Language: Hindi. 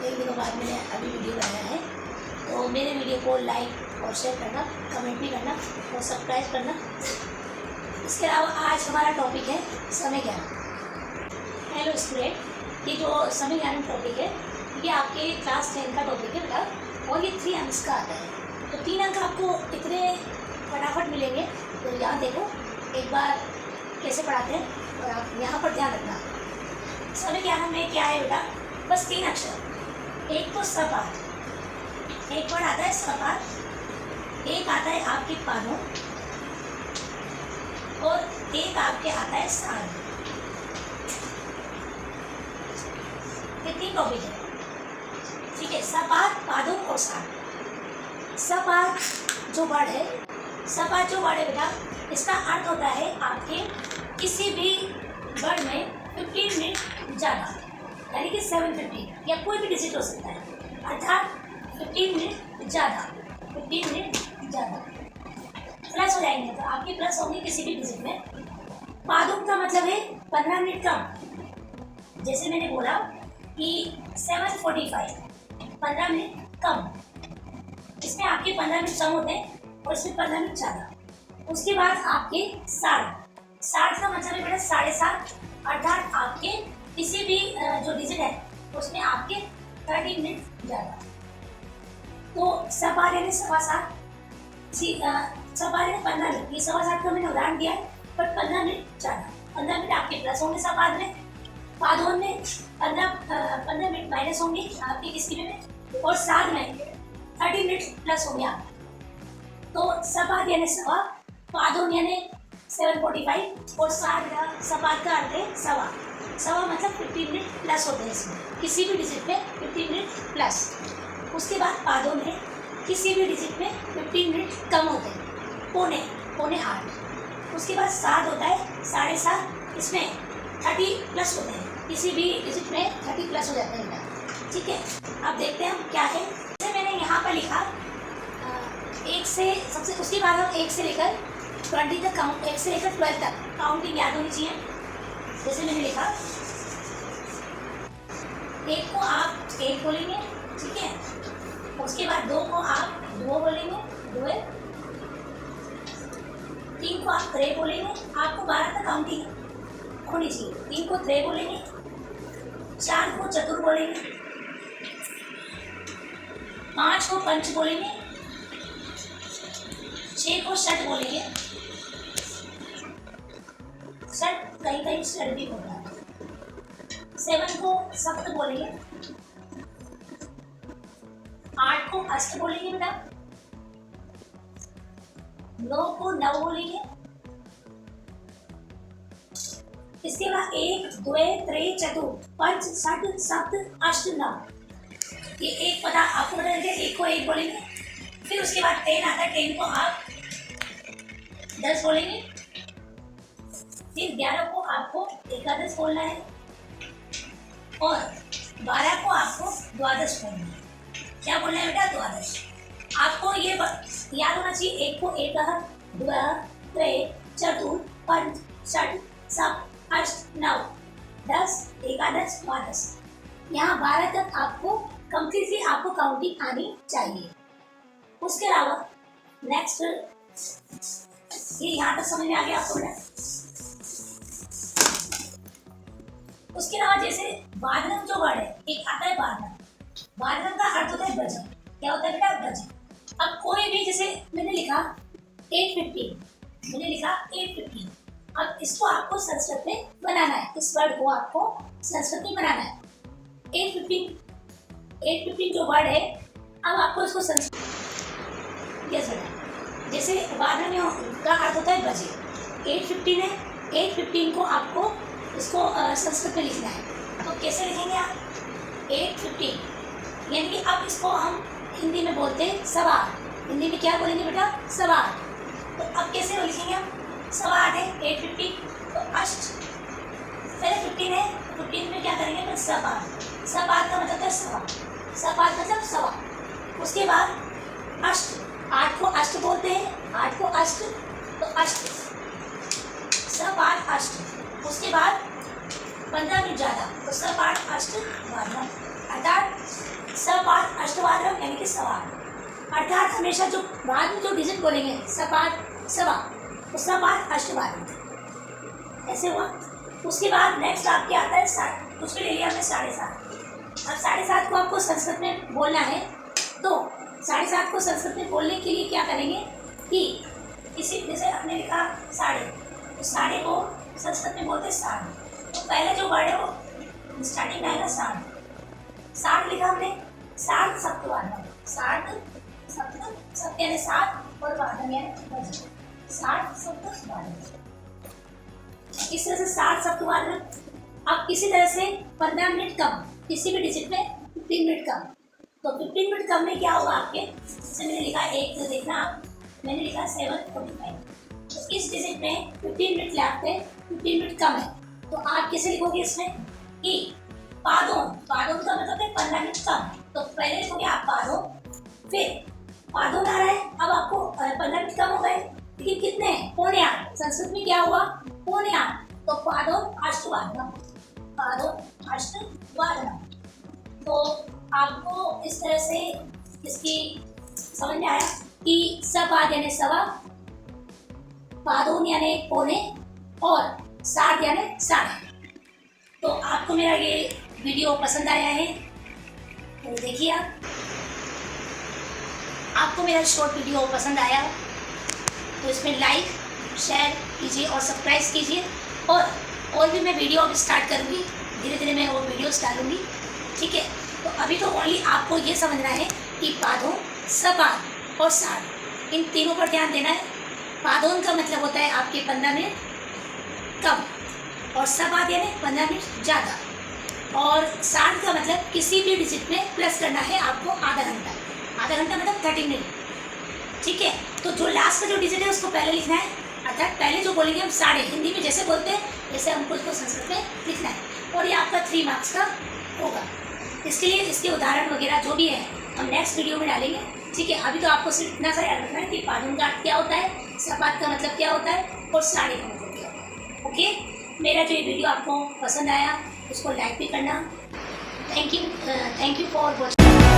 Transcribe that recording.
कई दिनों बाद मैंने अभी वीडियो बनाया है, तो मेरे वीडियो को लाइक और शेयर करना, कमेंट भी करना और सब्सक्राइब करना। इसके अलावा आज हमारा टॉपिक है समय ज्ञान। हेलो स्टूडेंट, ये जो समय ज्ञान टॉपिक है ये आपके क्लास 10 का टॉपिक है बेटा, और ये 3 अंक का आता है। तो 3 अंक आपको इतने फटाफट मिलेंगे, तो यहाँ देखो एक बार कैसे पढ़ाते हैं और आप यहाँ पर ध्यान रखना। समय ज्ञान में क्या है बेटा, बस 3 अक्षर। एक तो सपाट, एक वर्ड आता है सपाट, एक आता है आपके पानों और एक आपके आता है साल। ये 3 टॉपिक है, ठीक है। सपाट, पादों और साल। सपाट जो वर्ड है, सपाट जो वर्ड है बेटा, इसका अर्थ होता है आपके किसी भी वर्ड में 15 मिनट ज़्यादा, यानी कि 750 या कोई भी डिजिट हो सकता है, अर्थात 15 मिनट ज़्यादा, 15 मिनट ज़्यादा प्लस हो जाएंगे, तो आपके प्लस होंगे किसी भी डिजिट में। पादुक का मतलब है 15 मिनट कम। जैसे मैंने बोला कि 7:45, 15 मिनट कम, इसमें आपके 15 मिनट कम होते हैं और इसमें 15 मिनट ज़्यादा। उसके बाद आपके 60 का मतलब है बेटा 7.5, अर्थात आपके किसी भी जो डिजिट है उसमें आपके 30 मिनट ज़्यादा। तो सपाट यानी 7.25, सपाट यानी 15 मिनट, ये 7.25 का मैंने उदाहरण दिया है, पर 15 मिनट ज़्यादा। 15 मिनट आपके प्लस होंगे सपाट में, पादों में 15 मिनट माइनस होंगे आपके किसी में, और साथ में 30 मिनट प्लस होंगे आप। तो सपाट यानी सवा, पादों यानी 7:45 और सपाट का अर्थ है सवा। सवा मतलब 15 मिनट प्लस होते हैं इसमें, किसी भी डिजिट में 15 मिनट प्लस। उसके बाद पादों में किसी भी डिजिट में 15 मिनट कम होते हैं, पौने 8। उसके बाद 7 होता है 7.5, इसमें 30 प्लस होते हैं, किसी भी डिजिट में 30 प्लस हो जाते हैं, ठीक है। अब देखते हैं हम क्या है। जैसे मैंने यहाँ पर लिखा 1 से सबसे, उसके बाद हम 1 से लेकर 20 तक काउंट, 1 से लेकर 12 तक काउंटिंग याद होनी चाहिए। जैसे मैंने लिखा 1 को आप 1 बोलेंगे, ठीक है। उसके बाद 2 को आप 2 बोलेंगे, 2, 3 को आप 3 बोलेंगे, आपको 12 तक काउंटिंग होनी चाहिए। 3 को 3 बोलेंगे, 4 को चतुर बोलेंगे, 5 को पंच बोलेंगे, 6 को षट बोलेंगे, षट कहीं कहीं षट भी होता है। 7 को सप्त बोलेंगे, 8 को अष्ट बोलेंगे बेटा, 9 को नव बोलेंगे। इसके बाद 1, 2, 3, चतुर, पंच, षट, सप्त, अष्ट, नव। ये एक पता आपको बता देंगे, 1 को 1 बोलेंगे। फिर उसके बाद 10 आता है, 10 को आप 10 बोलेंगे। फिर 11 को आपको एकादश बोलना है और 12 को आपको द्वादश बोलना है। क्या बोलना है बेटा? द्वादश। आपको ये याद होना चाहिए, 1 को एकः, द्वयः, त्रयः, चतुर, पंच, षट, सप्त, अष्ट, नव, 10, एकादश, द्वादश। यहाँ 12 तक आपको कंप्लीटली आपको काउंटिंग आनी चाहिए। उसके अलावा नेक्स्ट, ये यहाँ तक समझ में आ गया आपको बेटा। उसके अलावा जैसे बादरम जो वर्ड है, एक आता है बादरम। बादरम का अर्थ होता है भजन। क्या होता है बेटा? भजन। अब कोई भी, जैसे मैंने लिखा 8:15, मैंने लिखा 8:15। अब इसको आपको संस्कृत में बनाना है, इस वर्ड को आपको संस्कृत में बनाना है। 8:15 जो वर्ड है, अब आपको इसको संस्कृत, यस बेटा, जैसे बादरम का अर्थ होता है बजे। 8:15 है, 8:15 को आपको इसको संस्कृत में लिखना है। तो कैसे लिखेंगे आप? 8:15, यानी कि अब इसको हम हिंदी में बोलते हैं सवा। हिंदी में क्या बोलेंगे बेटा? सवा। तो अब कैसे लिखेंगे हम? सवा है 8:15, तो अष्ट पहले 15 है, 15 में क्या करेंगे? तो सपाट। सपाट का मतलब है सवा, सपाट मतलब सवा। उसके बाद अष्ट, 8 को अष्ट बोलते हैं, 8 को अष्ट, तो अष्ट, सपाट अष्ट। उसके बाद 15 मिनट ज़्यादा, तो सपाट अष्ट 12, अर्थात सपाद अष्टवादरम यानी कि सवा, अर्थात हमेशा जो बाद में जो डिजिट बोलेंगे सपाद सवा, तो सपाद अष्टवादरम ऐसे हुआ। उसके बाद नेक्स्ट आपके आता है 7, उसमें ले लिया हमने 7.5। अब 7.5 को आपको संस्कृत में बोलना है, तो 7.5 को संस्कृत में बोलने के लिए क्या करेंगे कि इसी जैसे हमने लिखा साढ़े, तो साढ़े को संस्कृत में बोलते साढ़, तो पहले जो वर्ड है वो स्टार्टिंग में आएगा साढ़। साढ़ लिखा हमने, साढ़ सप्तवादन, साढ़ सप्त सप्त यानी 7 और वादन यानी साढ़ सप्त वादन। इस तरह से 7 सप्तवादन। अब इसी तरह से 15 मिनट कम, किसी भी डिजिट में 15 मिनट कम, तो 15 मिनट कम में क्या होगा आपके, जैसे मैंने लिखा एक, तो देखना आप, मैंने लिखा 7:45, तो इस डिजिट में 15 मिनट लेफ्ट है, 15 मिनट कम है, तो आप कैसे लिखोगे इसमें कि पादों, पादों का मतलब है 15 मिनट कम, तो पहले लिखोगे आप पादों, फिर पादों आ रहा है, अब आपको 15 मिनट कम हो गए, लेकिन कितने हैं, 7:45, संस्कृत में क्या हुआ 7:45, तो पादों अष्टवादनम, पादों अष्टवादनम। तो आपको इस तरह से इसकी समझ में आया कि सपाद यानी सवा, पादों यानी पौने, और साढ़ यानी साढ़े। तो आपको मेरा ये वीडियो पसंद आया है तो देखिए, आपको मेरा शॉर्ट वीडियो पसंद आया तो इसमें लाइक शेयर कीजिए और सब्सक्राइब कीजिए, और भी मैं वीडियो अब स्टार्ट करूँगी, धीरे धीरे मैं वो वीडियोस डालूँगी, ठीक है। तो अभी तो ओनली आपको ये समझना है कि पादों, सपाद और साढ़, इन तीनों पर ध्यान देना है। पादों का मतलब होता है आपके 15 मिनट कम, और सपाद यानी 15 मिनट ज़्यादा, और साढ़ का मतलब किसी भी डिजिट में प्लस करना है आपको आधा घंटा, आधा घंटा मतलब 30 मिनट, ठीक है। तो जो लास्ट का जो डिजिट है उसको पहले लिखना है, अर्थात पहले जो बोलेंगे हम साढ़े, हिंदी में जैसे बोलते हैं वैसे हमको इसको संस्कृत में लिखना है, और ये आपका 3 मार्क्स का होगा। इसके लिए इसके उदाहरण वगैरह जो भी है हम नेक्स्ट वीडियो में डालेंगे, ठीक है। अभी तो आपको सिर्फ इतना सा याद रखना है कि पादुन का अर्थ क्या होता है, सपाद का मतलब क्या होता है, और साढ़े का मतलब क्या होता है। ओके, मेरा जो ये वीडियो आपको पसंद आया उसको लाइक भी करना। Thank you for watching.